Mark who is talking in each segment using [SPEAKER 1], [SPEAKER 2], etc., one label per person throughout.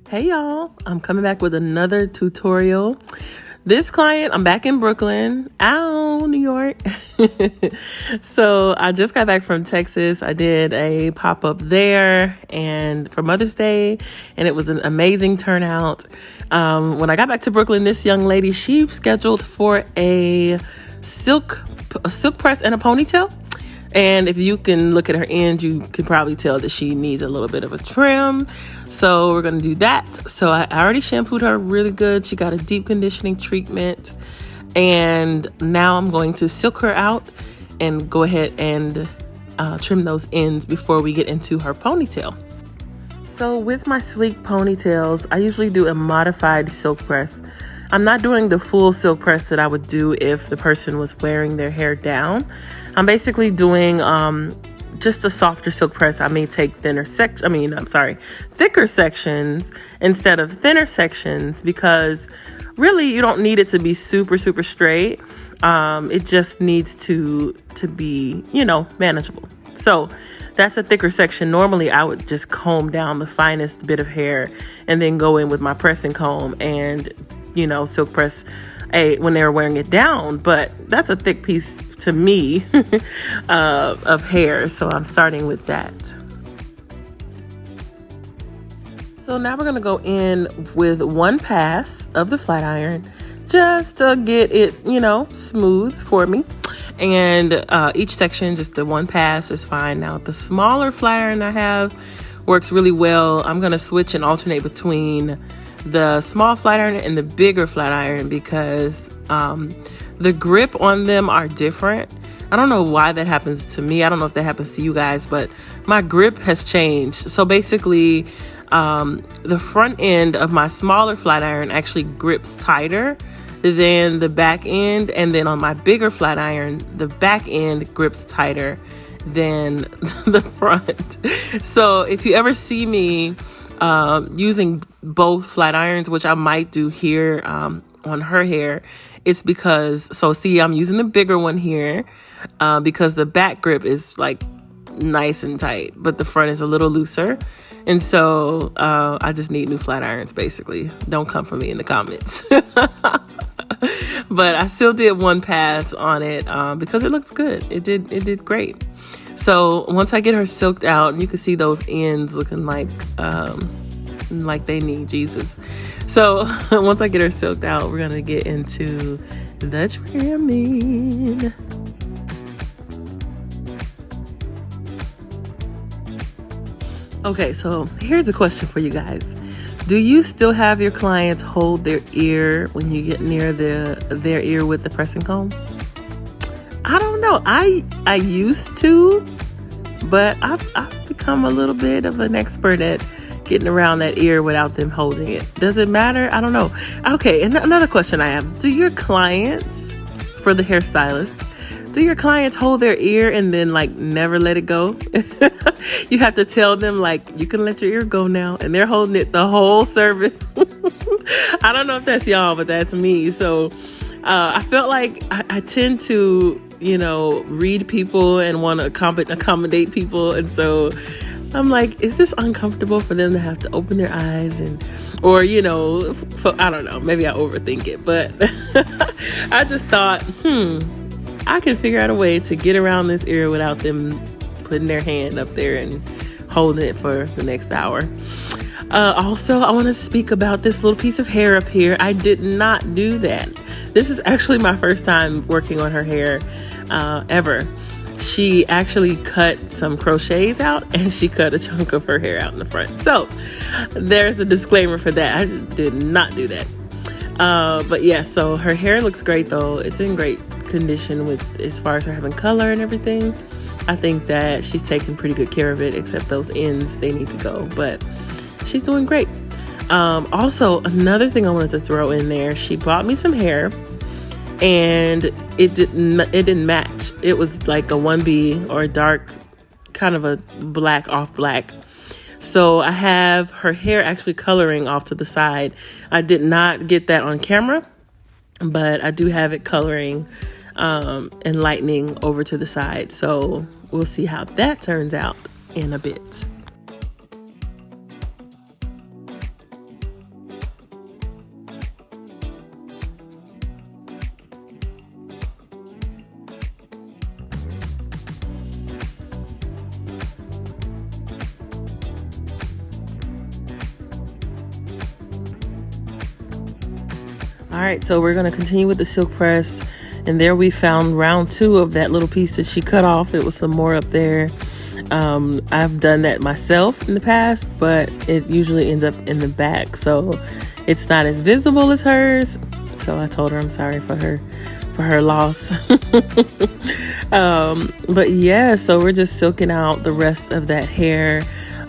[SPEAKER 1] Hey y'all, I'm coming back with another tutorial. This client, I'm back in Brooklyn, New York. So I just got back from Texas. I did a pop-up there and for Mother's Day, and it was an amazing turnout. When I got back to Brooklyn, this young lady, she scheduled for a silk press and a ponytail. And if you can look at her end, you can probably tell that she needs a little bit of a trim. So we're going to do that. So I already shampooed her really good. She got a deep conditioning treatment. And now I'm going to silk her out and go ahead and trim those ends before we get into her ponytail. So with my sleek ponytails, I usually do a modified silk press. I'm not doing the full silk press that I would do if the person was wearing their hair down. I'm basically doing just a softer silk press. I may take thicker sections instead of thinner sections, because really you don't need it to be super straight. It just needs to be, manageable. So that's a thicker section. Normally I would just comb down the finest bit of hair and then go in with my pressing comb and silk press when they were wearing it down. But that's a thick piece to me of hair, so I'm starting with that. So now we're going to go in with one pass of the flat iron just to get it smooth for me, and each section, just the one pass is fine. Now the smaller flat iron I have works really well. I'm going to switch and alternate between the small flat iron and the bigger flat iron because the grip on them are different. I don't know why that happens to me. I don't know if that happens to you guys, but my grip has changed. So basically, the front end of my smaller flat iron actually grips tighter than the back end. And then on my bigger flat iron, the back end grips tighter than the front. So if you ever see me using both flat irons, which I might do here on her hair, it's because, I'm using the bigger one here because the back grip is like nice and tight, but the front is a little looser. And so I just need new flat irons, basically. Don't come for me in the comments. But I still did one pass on it because it looks good. It did great. So once I get her silked out, and you can see those ends looking like they need Jesus. So once I get her silked out, we're gonna get into the trimming. Okay, so here's a question for you guys. Do you still have your clients hold their ear when you get near their ear with the pressing comb? I don't know. I used to, but I've become a little bit of an expert at getting around that ear without them holding it. Does it matter? I don't know. Okay, and another question I have. Do your clients, for the hairstylist, do your clients hold their ear and then never let it go? You have to tell them you can let your ear go now, and they're holding it the whole service. I don't know if that's y'all, but that's me. So I felt like I tend to, read people and want to accommodate people. And so I'm like, is this uncomfortable for them to have to open their eyes or I don't know, maybe I overthink it, but I just thought, I can figure out a way to get around this ear without them putting their hand up there and holding it for the next hour. Also, I want to speak about this little piece of hair up here. I did not do that. This is actually my first time working on her hair ever. She actually cut some crochets out, and she cut a chunk of her hair out in the front. So there's a disclaimer for that. I did not do that. But yeah, so her hair looks great though. It's in great condition as far as her having color and everything. I think that she's taking pretty good care of it, except those ends, they need to go, but she's doing great. Also, another thing I wanted to throw in there, she bought me some hair and it didn't match. It was like a 1B or a dark, kind of a black off black. So I have her hair actually coloring off to the side. I did not get that on camera, but I do have it coloring and lightening over to the side. So we'll see how that turns out in a bit. All right, so we're going to continue with the silk press. And there we found round 2 of that little piece that she cut off. It was some more up there. I've done that myself in the past, but it usually ends up in the back, so it's not as visible as hers. So I told her I'm sorry for her loss. But yeah, so we're just silking out the rest of that hair.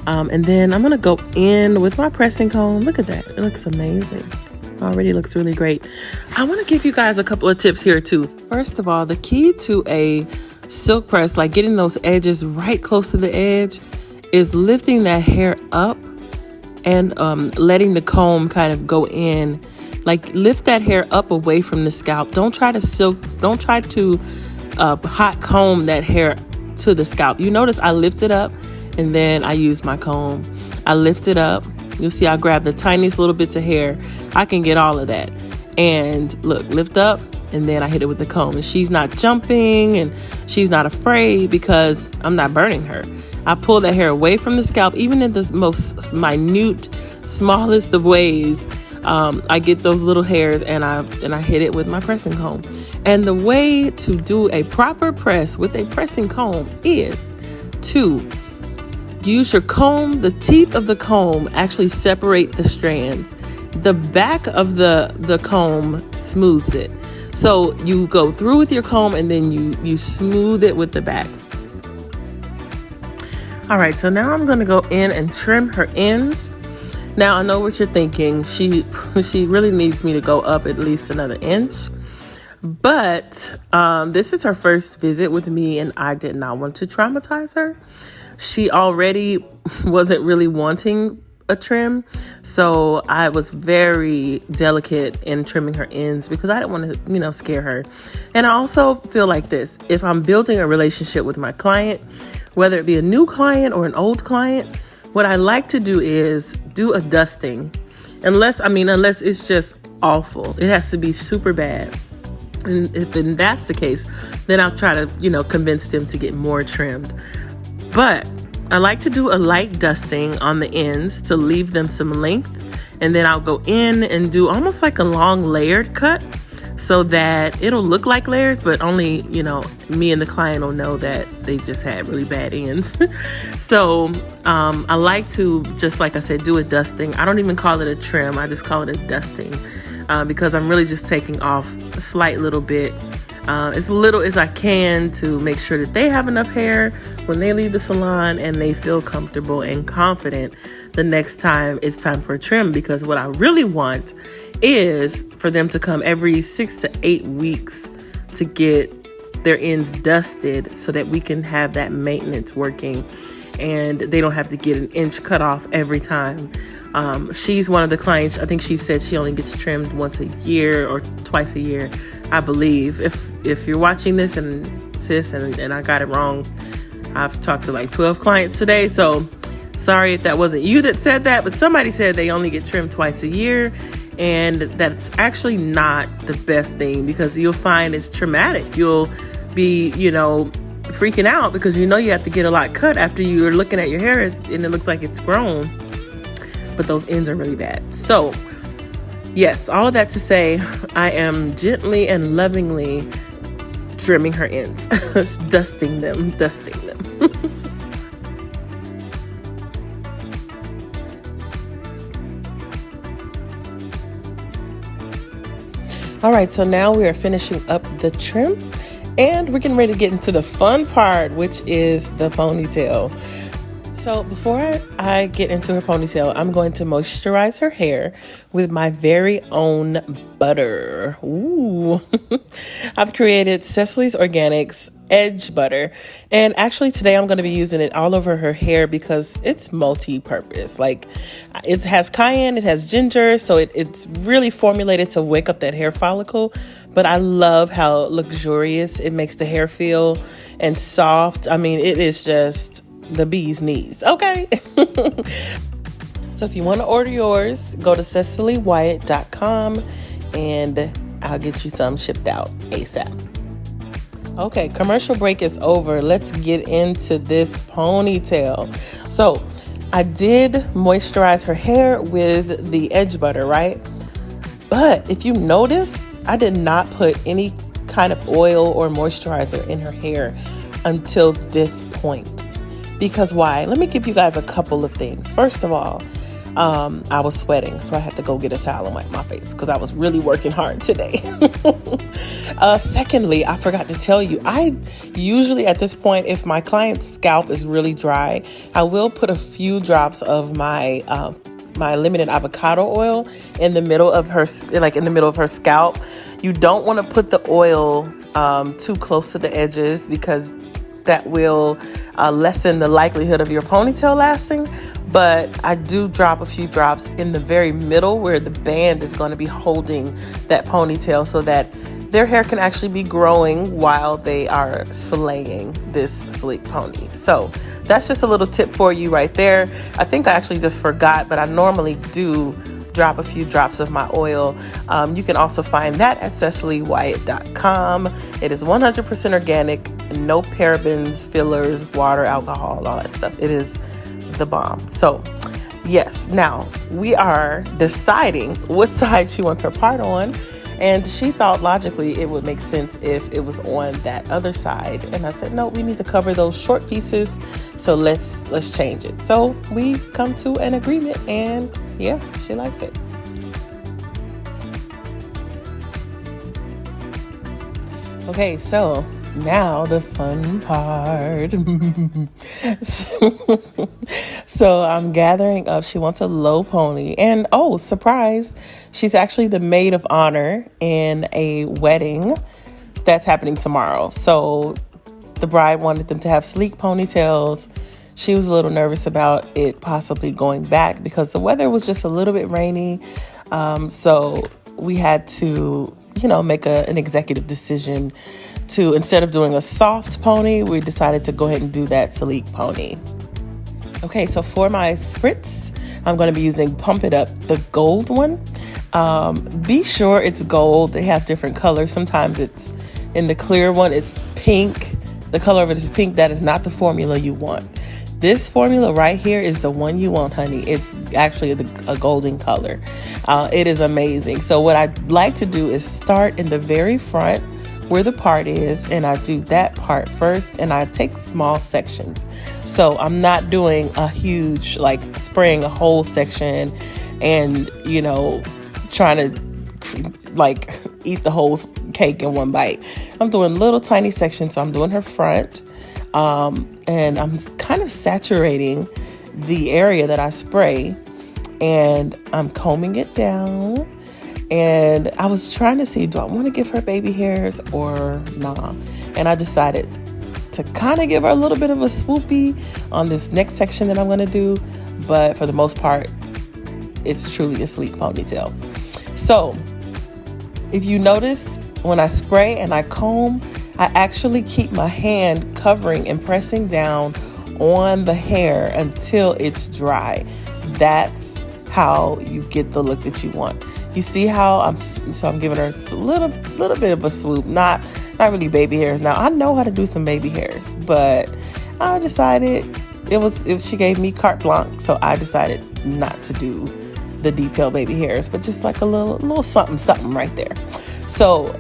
[SPEAKER 1] And then I'm gonna go in with my pressing comb. Look at that, it looks amazing. Already looks really great. I want to give you guys a couple of tips here too. First of all, the key to a silk press, like getting those edges right close to the edge, is lifting that hair up and letting the comb kind of go in. Like lift that hair up away from the scalp. Don't try to hot comb that hair to the scalp. You notice I lift it up and then I use my comb. I lift it up. You'll see I grab the tiniest little bits of hair. I can get all of that. And look, lift up, and then I hit it with the comb. And she's not jumping, and she's not afraid because I'm not burning her. I pull that hair away from the scalp, even in the most minute, smallest of ways. I get those little hairs, and I hit it with my pressing comb. And the way to do a proper press with a pressing comb is to use your comb. The teeth of the comb actually separate the strands. The back of the comb smooths it. So you go through with your comb and then you smooth it with the back. All right, so now I'm going to go in and trim her ends. Now I know what you're thinking. She really needs me to go up at least another inch. But this is her first visit with me, and I did not want to traumatize her. She already wasn't really wanting a trim, so I was very delicate in trimming her ends because I didn't want to, scare her. And I also feel like this: if I'm building a relationship with my client, whether it be a new client or an old client, what I like to do is do a dusting, unless it's just awful. It has to be super bad. And if that's the case, then I'll try to, convince them to get more trimmed. But I like to do a light dusting on the ends to leave them some length. And then I'll go in and do almost like a long layered cut so that it'll look like layers, but only, me and the client will know that they just had really bad ends. So I like to, just like I said, do a dusting. I don't even call it a trim. I just call it a dusting because I'm really just taking off a slight little bit. As little as I can to make sure that they have enough hair when they leave the salon and they feel comfortable and confident the next time it's time for a trim. Because what I really want is for them to come every 6 to 8 weeks to get their ends dusted so that we can have that maintenance working and they don't have to get an inch cut off every time. She's one of the clients, I think she said she only gets trimmed once a year or twice a year, I believe. If you're watching this and sis and I got it wrong, I've talked to like 12 clients today, so sorry if that wasn't you that said that, but somebody said they only get trimmed twice a year, and that's actually not the best thing because you'll find it's traumatic. You'll be, freaking out because you have to get a lot cut after you're looking at your hair and it looks like it's grown, but those ends are really bad. So yes, all of that to say, I am gently and lovingly trimming her ends, dusting them. All right, so now we are finishing up the trim and we're getting ready to get into the fun part, which is the ponytail. So before I get into her ponytail, I'm going to moisturize her hair with my very own butter. Ooh. I've created Cecily's Organics Edge Butter. And actually today I'm going to be using it all over her hair because it's multi-purpose. Like it has cayenne, it has ginger, so it's really formulated to wake up that hair follicle. But I love how luxurious it makes the hair feel and soft. I mean, it is just the bee's knees. Okay. So if you want to order yours, go to CecilyWyatt.com and I'll get you some shipped out ASAP. Okay, commercial break is over. Let's get into this ponytail. So I did moisturize her hair with the Edge Butter, right? But if you notice, I did not put any kind of oil or moisturizer in her hair until this point. Because why? Let me give you guys a couple of things. First of all, I was sweating, so I had to go get a towel and wipe my face because I was really working hard today. Secondly, I forgot to tell you, I usually at this point, if my client's scalp is really dry, I will put a few drops of my my limited avocado oil in the middle of her, scalp. You don't want to put the oil too close to the edges because that will lessen the likelihood of your ponytail lasting. But I do drop a few drops in the very middle where the band is going to be holding that ponytail so that their hair can actually be growing while they are slaying this sleek pony. So that's just a little tip for you right there. I think I actually just forgot, but I normally do drop a few drops of my oil. You can also find that at CecilyWyatt.com. It is 100% organic, no parabens, fillers, water, alcohol, all that stuff. It is the bomb. So yes, now we are deciding what side she wants her part on, and she thought logically it would make sense if it was on that other side, and I said no, we need to cover those short pieces, so let's change it. So we've come to an agreement, and yeah, she likes it. Okay, so now the fun part. So I'm gathering up. She wants a low pony. And oh, surprise, she's actually the maid of honor in a wedding that's happening tomorrow. So the bride wanted them to have sleek ponytails. She was a little nervous about it possibly going back because the weather was just a little bit rainy. So we had to, make an executive decision to, instead of doing a soft pony, we decided to go ahead and do that sleek pony. Okay, so for my spritz, I'm going to be using Pump It Up, the gold one. Be sure it's gold. They have different colors. Sometimes it's in the clear one, it's pink. The color of it is pink. That is not the formula you want. This formula right here is the one you want, honey. It's actually a golden color. It is amazing. So what I like to do is start in the very front where the part is, and I do that part first, and I take small sections. So I'm not doing a huge, spraying a whole section and, trying to eat the whole cake in one bite. I'm doing little tiny sections. So I'm doing her front, and I'm kind of saturating the area that I spray, and I'm combing it down. And I was trying to see, do I want to give her baby hairs or nah? And I decided to kind of give her a little bit of a swoopy on this next section that I'm going to do. But for the most part, it's truly a sleek ponytail. So if you noticed, when I spray and I comb, I actually keep my hand covering and pressing down on the hair until it's dry. That's how you get the look that you want. You see how I'm giving her a little bit of a swoop, not really baby hairs. Now I know how to do some baby hairs, but I decided she gave me carte blanche, so I decided not to do the detailed baby hairs, but just like a little something right there. So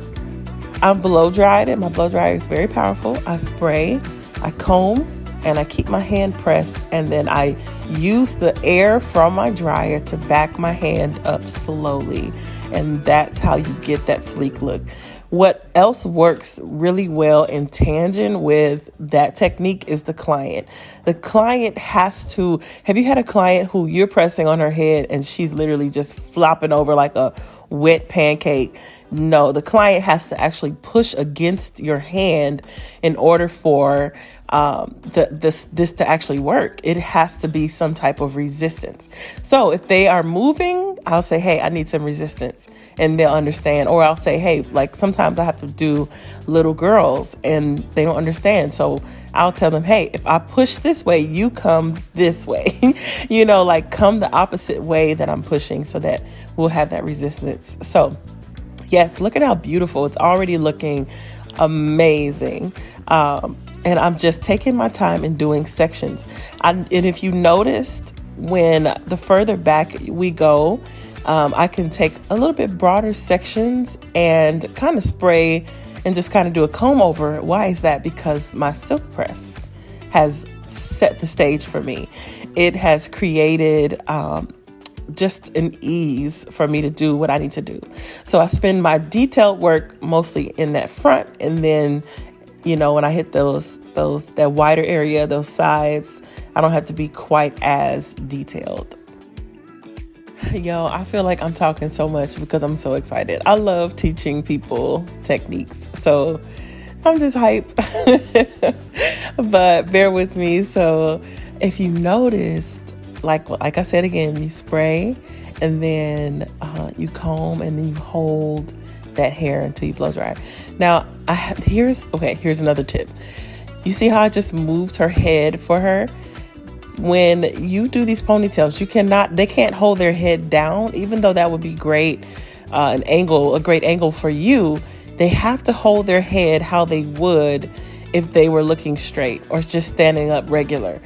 [SPEAKER 1] I'm blow dried it. My blow dryer is very powerful. I spray, I comb, and I keep my hand pressed, and then I use the air from my dryer to back my hand up slowly, and that's how you get that sleek look. What else works really well in tangent with that technique is the client. The client has to, have you had a client who you're pressing on her head and she's literally just flopping over like a wet pancake? No, the client has to actually push against your hand in order for this to actually work. It has to be some type of resistance. So if they are moving, I'll say, hey, I need some resistance, and they'll understand. Or I'll say, hey, sometimes I have to do little girls and they don't understand. So I'll tell them, hey, if I push this way, you come this way, come the opposite way that I'm pushing so that we'll have that resistance. So yes, look at how beautiful. It's already looking amazing. And I'm just taking my time and doing sections. And if you noticed, when the further back we go, I can take a little bit broader sections and kind of spray and just kind of do a comb over. Why is that? Because my silk press has set the stage for me. It has created just an ease for me to do what I need to do. So I spend my detailed work mostly in that front, and then, when I hit that wider area, those sides, I don't have to be quite as detailed. Yo, I feel like I'm talking so much because I'm so excited. I love teaching people techniques, so I'm just hype. But bear with me. So if you noticed, like I said again, you spray and then you comb and then you hold that hair until you blow dry. Now, here's another tip. You see how I just moved her head for her? When you do these ponytails, they can't hold their head down, even though that would be great, a great angle for you. They have to hold their head how they would if they were looking straight or just standing up regular.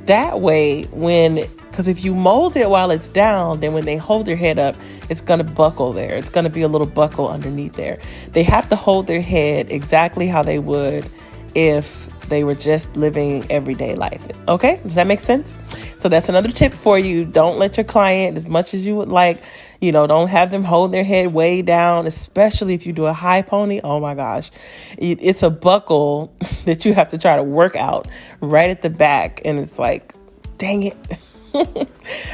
[SPEAKER 1] That way, because if you mold it while it's down, then when they hold their head up, it's going to buckle there. It's going to be a little buckle underneath there. They have to hold their head exactly how they would if they were just living everyday life. Okay, does that make sense? So that's another tip for you. Don't let your client, as much as you would like, don't have them hold their head way down, especially if you do a high pony. Oh my gosh, it's a buckle that you have to try to work out right at the back, and it's like, dang it.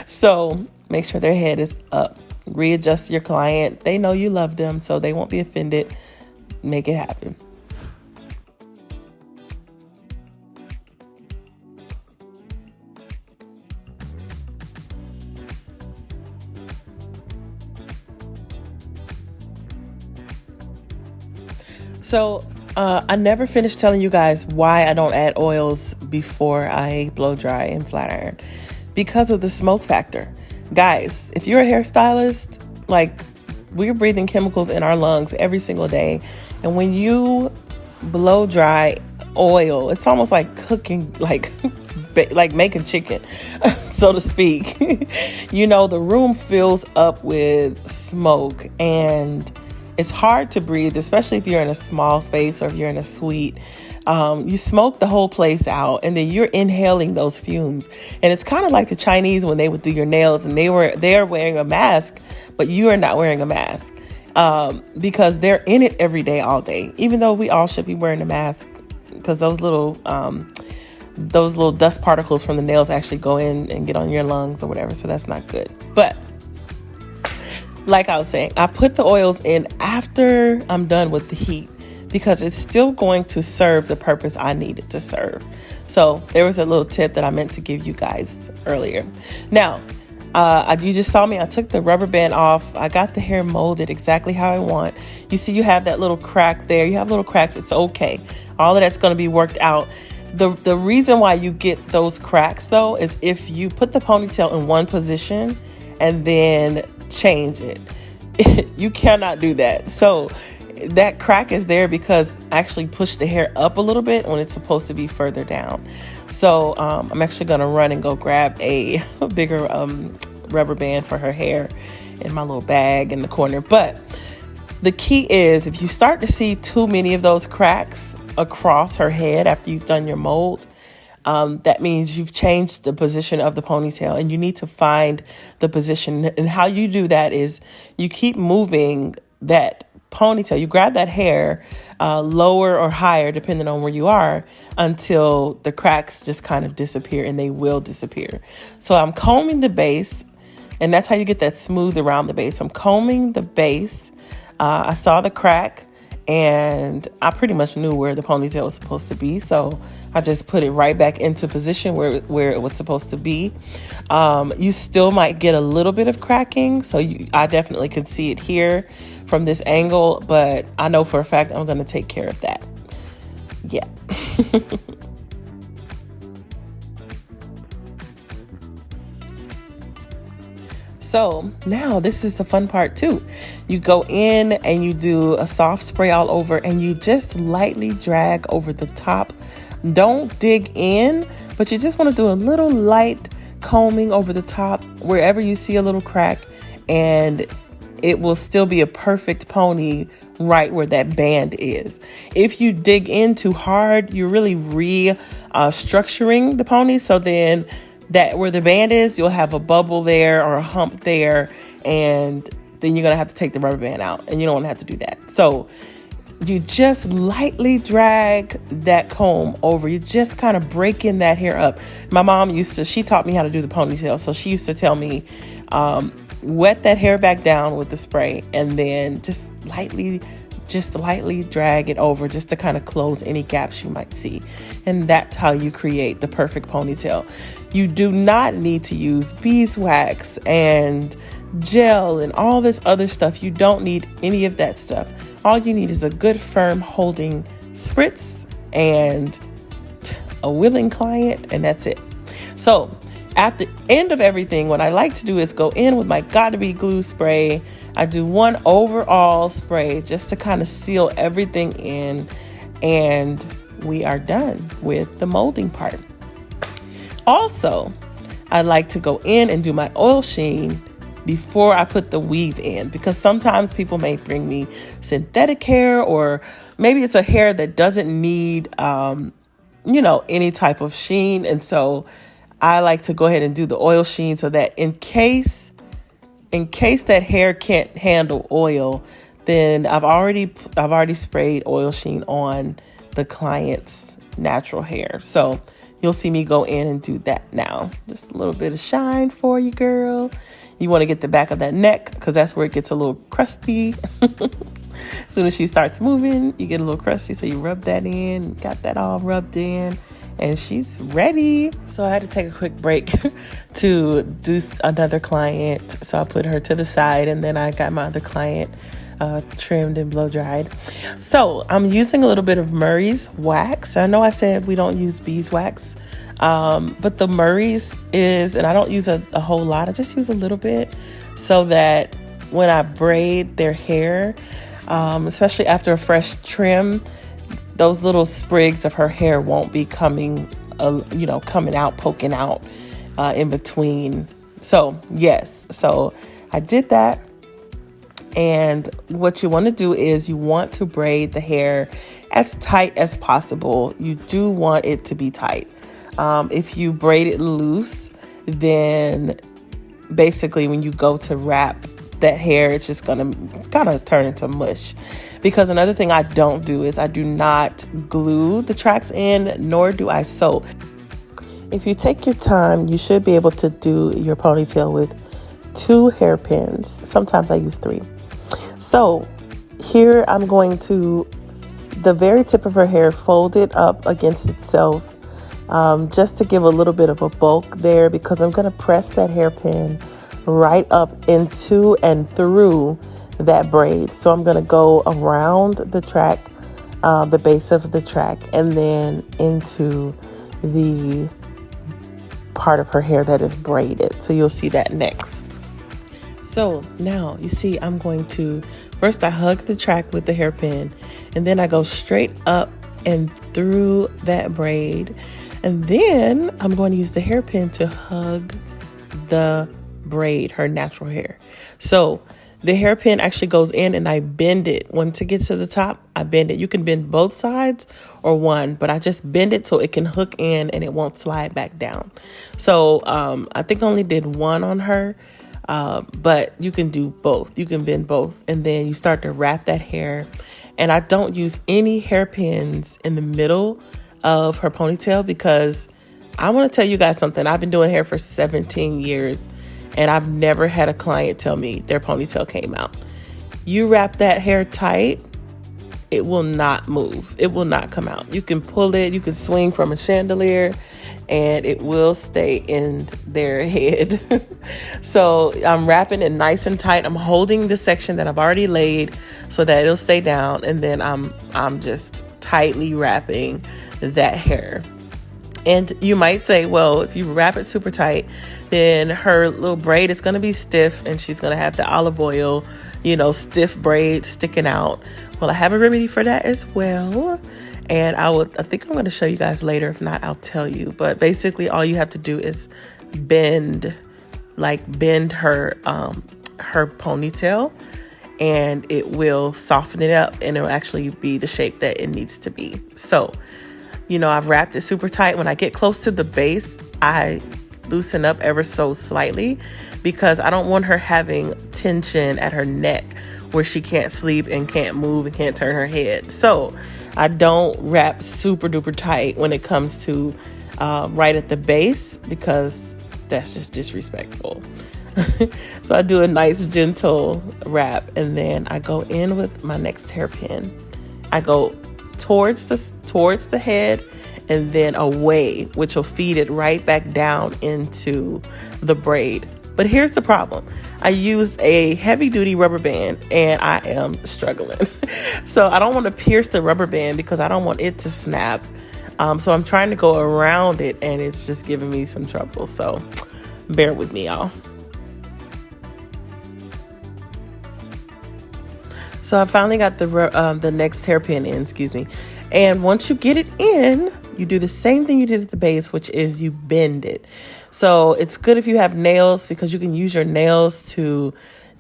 [SPEAKER 1] So make sure their head is up. Readjust your client. They know you love them, so they won't be offended. Make it happen. So I never finished telling you guys why I don't add oils before I blow dry and flat iron. Because of the smoke factor. Guys, if you're a hairstylist, we're breathing chemicals in our lungs every single day. And when you blow dry oil, it's almost like cooking, like making chicken, so to speak. The room fills up with smoke, and it's hard to breathe, especially if you're in a small space or if you're in a suite. You smoke the whole place out, and then you're inhaling those fumes. And it's kind of like the Chinese when they would do your nails, and they're wearing a mask, but you are not wearing a mask because they're in it every day, all day. Even though we all should be wearing a mask, because those little dust particles from the nails actually go in and get on your lungs or whatever. So that's not good. But like I was saying, I put the oils in after I'm done with the heat because it's still going to serve the purpose I need it to serve. So there was a little tip that I meant to give you guys earlier. Now, you just saw me. I took the rubber band off. I got the hair molded exactly how I want. You see, you have that little crack there. You have little cracks. It's okay. All of that's going to be worked out. The reason why you get those cracks, though, is if you put the ponytail in one position and then change it. You cannot do that. So that crack is there because I actually pushed the hair up a little bit when it's supposed to be further down. So I'm actually going to run and go grab a bigger rubber band for her hair in my little bag in the corner. But the key is, if you start to see too many of those cracks across her head after you've done your mold, that means you've changed the position of the ponytail, and you need to find the position. And how you do that is you keep moving that ponytail. You grab that hair lower or higher, depending on where you are, until the cracks just kind of disappear, and they will disappear. So I'm combing the base, and that's how you get that smooth around the base. I'm combing the base. I saw the crack, and I pretty much knew where the ponytail was supposed to be. So I just put it right back into position where it was supposed to be. You still might get a little bit of cracking. So I definitely could see it here from this angle, but I know for a fact I'm going to take care of that. Yeah. So now this is the fun part too. You go in and you do a soft spray all over, and you just lightly drag over the top. Don't dig in, but you just want to do a little light combing over the top wherever you see a little crack, and it will still be a perfect pony right where that band is. If you dig in too hard, you're really structuring the pony. So then that where the band is, you'll have a bubble there or a hump there, and then you're going to have to take the rubber band out, and you don't want to have to do that. So you just lightly drag that comb over. You just kind of breaking that hair up. My mom she taught me how to do the ponytail. So she used to tell me, wet that hair back down with the spray, and then just lightly drag it over just to kind of close any gaps you might see. And that's how you create the perfect ponytail. You do not need to use beeswax and gel and all this other stuff. You don't need any of that stuff. All you need is a good firm holding spritz and a willing client, and that's it. So at the end of everything, what I like to do is go in with my Gotta Be glue spray. I do one overall spray just to kind of seal everything in, and we are done with the molding part. Also, I like to go in and do my oil sheen before I put the weave in, because sometimes people may bring me synthetic hair, or maybe it's a hair that doesn't need, any type of sheen. And so I like to go ahead and do the oil sheen so that in case that hair can't handle oil, then I've already sprayed oil sheen on the client's natural hair. So you'll see me go in and do that now. Just a little bit of shine for you, girl. You want to get the back of that neck because that's where it gets a little crusty. As soon as she starts moving, you get a little crusty. So you rub that in, got that all rubbed in, and she's ready. So I had to take a quick break to do another client. So I put her to the side, and then I got my other client trimmed and blow dried. So I'm using a little bit of Murray's wax. I know I said we don't use beeswax, but the Murray's is, and I don't use a whole lot. I just use a little bit so that when I braid their hair, especially after a fresh trim, those little sprigs of her hair won't be coming out, poking out in between. So yes, so I did that. And what you want to do is you want to braid the hair as tight as possible. You do want it to be tight. If you braid it loose, then basically when you go to wrap that hair, it's just gonna kind of turn into mush. Because another thing I don't do is I do not glue the tracks in, nor do I sew. If you take your time, you should be able to do your ponytail with 2 hairpins. Sometimes I use 3. So here I'm going to the very tip of her hair, fold it up against itself, just to give a little bit of a bulk there, because I'm going to press that hairpin right up into and through that braid. So I'm going to go around the track, the base of the track, and then into the part of her hair that is braided. So you'll see that next. So now you see I'm going to, first I hug the track with the hairpin, and then I go straight up and through that braid. And then I'm going to use the hairpin to hug the braid, her natural hair. So the hairpin actually goes in and I bend it. Once it gets to the top, I bend it. You can bend both sides or one, but I just bend it so it can hook in and it won't slide back down. So I think I only did one on her. But you can do both. You can bend both, and then you start to wrap that hair. And I don't use any hairpins in the middle of her ponytail, because I want to tell you guys something. I've been doing hair for 17 years, and I've never had a client tell me their ponytail came out. You wrap that hair tight, it will not move. It will not come out. You can pull it, you can swing from a chandelier, and it will stay in their head. So I'm wrapping it nice and tight. I'm holding the section that I've already laid so that it'll stay down. And then I'm just tightly wrapping that hair. And you might say, well, if you wrap it super tight, then her little braid is going to be stiff and she's going to have the olive oil, stiff braid sticking out. Well, I have a remedy for that as well. And I think I'm going to show you guys later. If not, I'll tell you. But basically all you have to do is bend her her ponytail, and it will soften it up, and it'll actually be the shape that it needs to be. So, I've wrapped it super tight. When I get close to the base, I loosen up ever so slightly because I don't want her having tension at her neck where she can't sleep and can't move and can't turn her head. So I don't wrap super duper tight when it comes to right at the base, because that's just disrespectful. So I do a nice gentle wrap, and then I go in with my next hairpin. I go towards the head and then away, which will feed it right back down into the braid. But here's the problem. I used a heavy duty rubber band and I am struggling. So I don't want to pierce the rubber band because I don't want it to snap. So I'm trying to go around it, and it's just giving me some trouble. So bear with me, y'all. So I finally got the next hairpin in, And once you get it in, you do the same thing you did at the base, which is you bend it. So it's good if you have nails, because you can use your nails to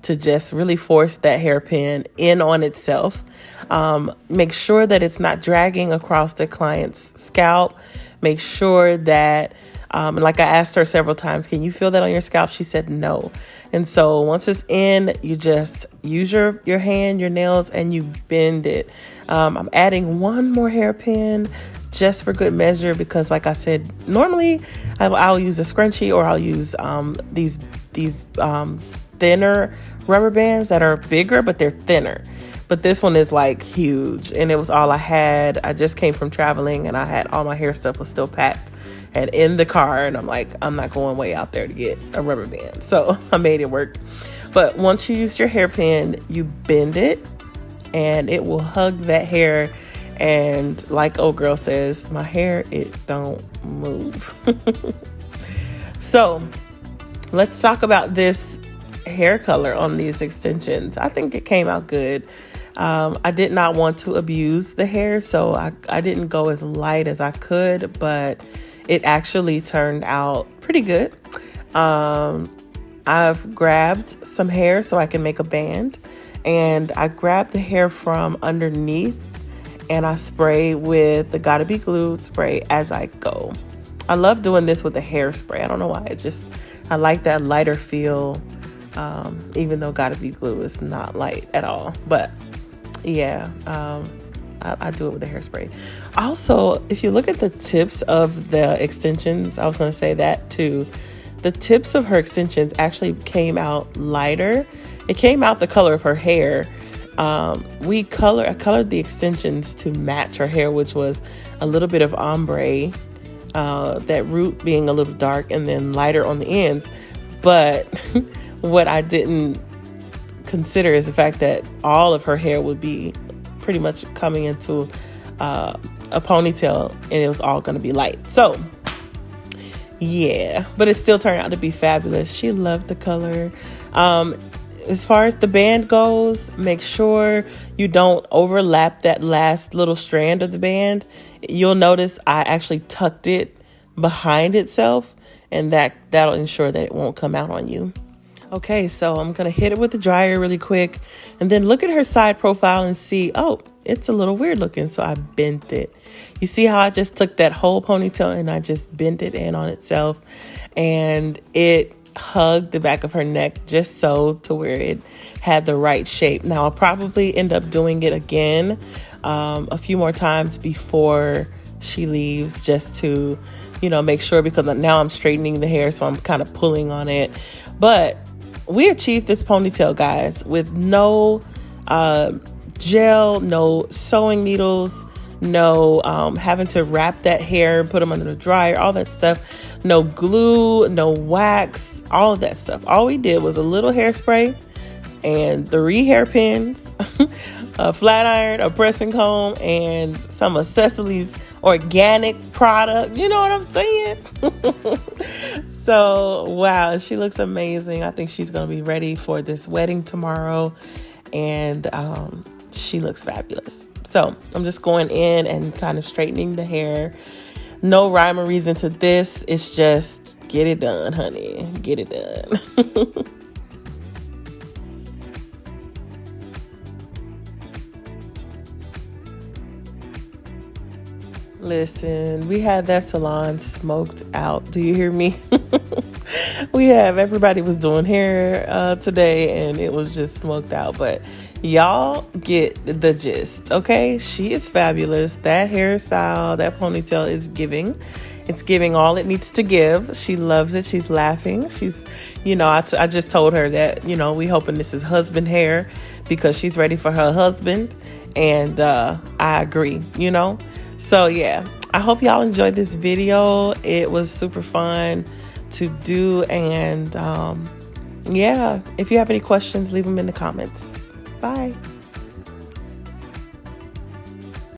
[SPEAKER 1] just really force that hairpin in on itself. Make sure that it's not dragging across the client's scalp. Make sure that, like I asked her several times, can you feel that on your scalp? She said no. And so once it's in, you just use your hand, your nails, and you bend it. I'm adding one more hairpin just for good measure, because like I said, normally I'll use a scrunchie, or I'll use these thinner rubber bands that are bigger, but they're thinner. But this one is like huge, and it was all I had. I just came from traveling, and I had all my hair stuff was still packed and in the car, and I'm like, I'm not going way out there to get a rubber band. So I made it work. But once you use your hairpin, you bend it, and it will hug that hair. And like old girl says, my hair, it don't move. So let's talk about this hair color on these extensions. I think it came out good. I did not want to abuse the hair, so I didn't go as light as I could, but it actually turned out pretty good. I've grabbed some hair so I can make a band, and I grabbed the hair from underneath, and I spray with the Gotta Be Glued spray as I go. I love doing this with the hairspray. I don't know why. I like that lighter feel, even though Gotta Be Glue is not light at all. But yeah, I do it with the hairspray. Also, if you look at the tips of the extensions, I was going to say that too. The tips of her extensions actually came out lighter. It came out the color of her hair. I colored the extensions to match her hair, which was a little bit of ombre, that root being a little dark and then lighter on the ends. But what I didn't consider is the fact that all of her hair would be pretty much coming into a ponytail, and it was all going to be light. So yeah, but it still turned out to be fabulous. She loved the color. As far as the band goes, make sure you don't overlap that last little strand of the band. You'll notice I actually tucked it behind itself, and that'll ensure that it won't come out on you. Okay, so I'm going to hit it with the dryer really quick, and then look at her side profile and see, oh, it's a little weird looking, so I bent it. You see how I just took that whole ponytail and I just bent it in on itself, and it hugged the back of her neck just so to where it had the right shape. Now I'll probably end up doing it again a few more times before she leaves, just to make sure, because now I'm straightening the hair, so I'm kind of pulling on it. But we achieved this ponytail, guys, with no gel, no sewing needles, no having to wrap that hair and put them under the dryer, all that stuff. No glue, no wax, all of that stuff. All we did was a little hairspray and 3 hairpins, a flat iron, a pressing comb, and some of Cecily's organic product. You know what I'm saying? So, wow, she looks amazing. I think she's going to be ready for this wedding tomorrow, and she looks fabulous. So I'm just going in and kind of straightening the hair. No rhyme or reason to this. It's just get it done, honey. Get it done. Listen, we had that salon smoked out. Do you hear me? Everybody was doing hair today, and it was just smoked out. But y'all get the gist, okay? She is fabulous. That hairstyle, that ponytail is giving. It's giving all it needs to give. She loves it. She's laughing. She's, I just told her that, we hoping this is husband hair because she's ready for her husband. And I agree, So yeah, I hope y'all enjoyed this video. It was super fun to do. And yeah, if you have any questions, leave them in the comments. Bye.